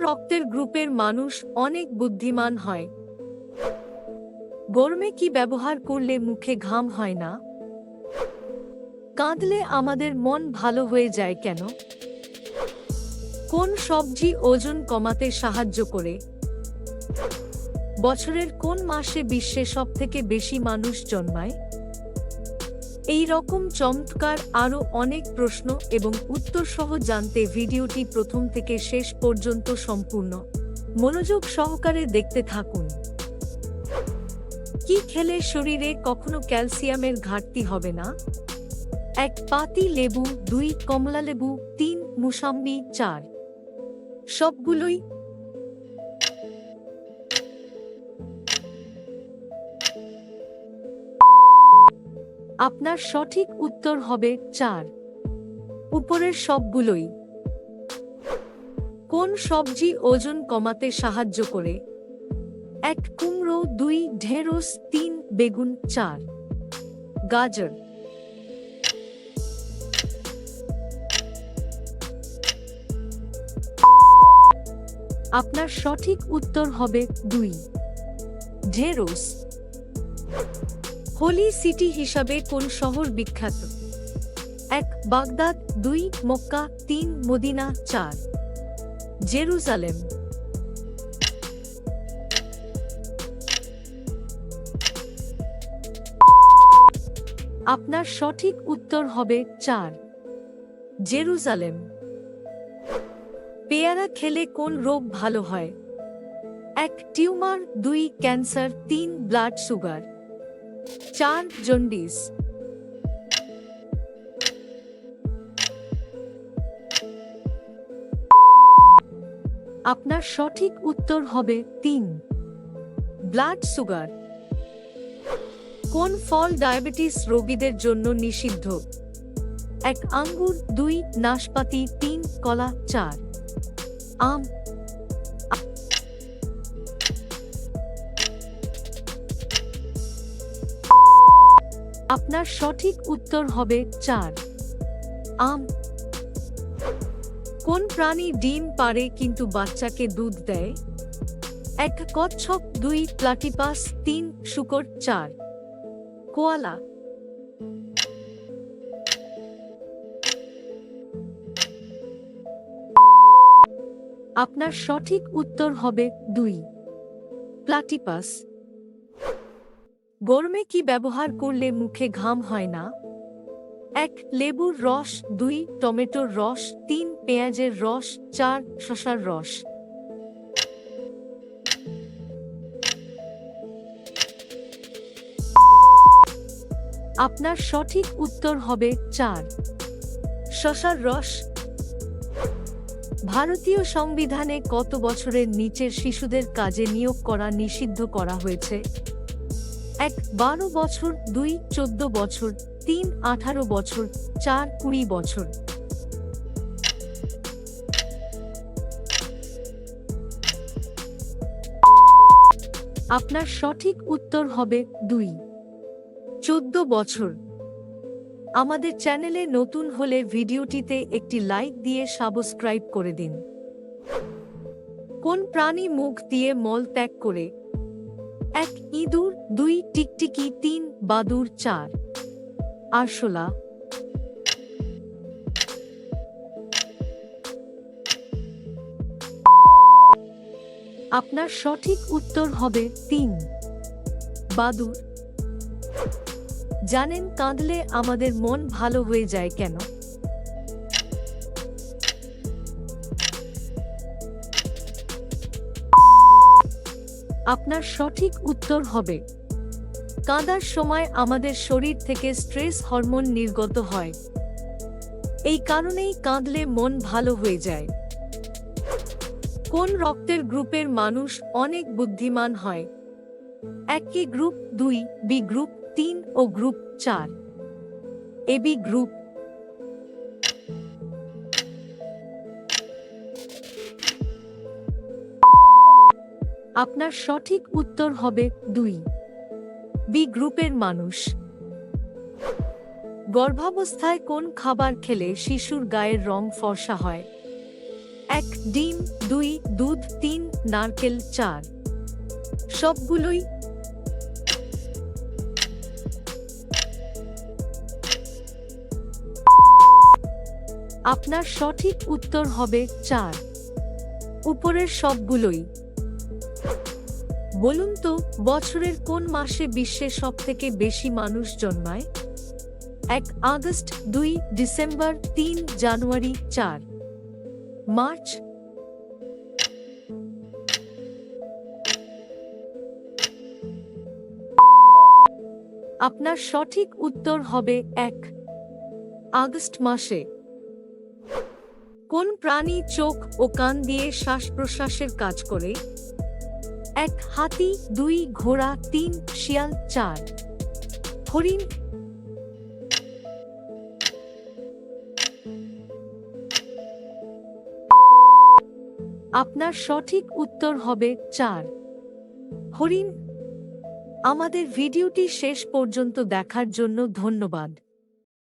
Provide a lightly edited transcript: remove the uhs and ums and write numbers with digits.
রক্তের গ্রুপের মানুষ অনেক বুদ্ধিমান হয়? গরমে কি ব্যবহার করলে মুখে ঘাম হয় না? কাঁদলে আমাদের মন ভালো হয়ে যায় কেন? কোন সবজি ওজন কমাতে সাহায্য করে? বছরের কোন মাসে বিশ্বে সবথেকে বেশি মানুষ জন্মায়? এই রকম চমৎকার আরও অনেক প্রশ্ন এবং উত্তর সহ জানতে ভিডিওটি প্রথম থেকে শেষ পর্যন্ত সম্পূর্ণ মনোযোগ সহকারে দেখতে থাকুন। কি খেলে শরীরে কখনো ক্যালসিয়ামের ঘাটতি হবে না? 1 পাতি লেবু, 2 কমলা লেবু, 3 মুসাম্বি, 4 সবগুলোই। আপনার সঠিক উত্তর হবে 4 উপরের সবগুলোই। কোন সবজি ওজন কমাতে সাহায্য করে? 1 কুমড়ো, 2 ঢেঁড়স, 3 বেগুন, 4 গাজর। আপনার সঠিক উত্তর হবে 2 ঢেঁড়স। হোলি সিটি হিসাবে কোন শহর বিখ্যাত? 1 বাগদাদ, 2 মক্কা, 3 মদিনা, 4 জেরুজালেম। আপনার সঠিক উত্তর হবে 4 জেরুজালেম। পেয়ারা খেলে কোন রোগ ভালো হয়? 1 tumour, 2 cancer, 3 blood sugar, 4 jaundice. আপনার সঠিক উত্তর হবে 3 ব্লাড সুগার। কোন ফল ডায়াবেটিস রোগীদের জন্য নিষিদ্ধ? 1 আঙ্গুর, 2 নাশপাতি, 3 কলা, 4 আম। আপনার সঠিক উত্তর হবে 4 আম। কোন প্রাণী ডিম পাড়ে কিন্তু বাচ্চাকে দুধ দেয়? 1 কচ্ছপ, 2 প্লাটিপাস, 3 শূকর, 4 কোয়ালা। আপনার সঠিক উত্তর হবে 2 প্লাটিপাস। গরমে কি ব্যবহার করলে মুখে ঘাম হয় না? 1 লেবুর রস, 2 টমেটোর রস, 3 পেঁয়াজের রস, 4 শসার রস। আপনার সঠিক উত্তর হবে 4 শসার রস। ভারতীয় সংবিধানে কত বছরের নিচের শিশুদের কাজে নিয়োগ করা নিষিদ্ধ করা হয়েছে? 1 12 বছর, 2 14 বছর, 3 18 বছর, 4 20 বছর। আপনার সঠিক উত্তর হবে 2 14 বছর। আমাদের চ্যানেলে নতুন হলে ভিডিওটিতে একটি লাইক দিয়ে সাবস্ক্রাইব করে দিন। কোন প্রাণী মুখ দিয়ে মল ত্যাগ করে? 1 ইঁদুর, 2 টিকটিকি, 3 বাদুড়, 4 আরশোলা। আপনার সঠিক উত্তর হবে 3 বাদুড়। জানেন কাঁদলে আমাদের মন ভালো হয়ে যায় কেন? আপনার সঠিক উত্তর হবে কাঁদার সময় আমাদের শরীর থেকে স্ট্রেস হরমোন নির্গত হয়। এই কারণেই কাঁদলে মন ভালো হয়ে যায়। কোন রক্তের গ্রুপের মানুষ অনেক বুদ্ধিমান হয়? 1 এ গ্রুপ, 2 বি গ্রুপ, 3 ও গ্রুপ, 4 এবি গ্রুপ। আপনার সঠিক উত্তর হবে 2 বি গ্রুপের মানুষ। গর্ভাবস্থায় কোন খাবার খেলে শিশুর গায়ের রং ফর্সা হয়? 1 ডিম, 2 দুধ, 3 নারকেল, 4 সবগুলোই। আপনার সঠিক উত্তর হবে 4 উপরের সবগুলোই। বলুন তো, বছরের কোন মাসে বিশ্বে সবথেকে বেশি মানুষ জন্মায়? 1 আগস্ট, 2 ডিসেম্বর, 3 জানুয়ারি, 4 মার্চ। আপনার সঠিক উত্তর হবে 1 আগস্ট মাসে। কোন প্রাণী চোখ ও কান দিয়ে শ্বাস প্রশ্বাসের কাজ করে? 1 হাতি, 2 ঘোড়া, 3 শিয়াল, 4 হরিণ। আপনার সঠিক উত্তর হবে 4 হরিণ। আমাদের ভিডিওটি শেষ পর্যন্ত দেখার জন্য ধন্যবাদ।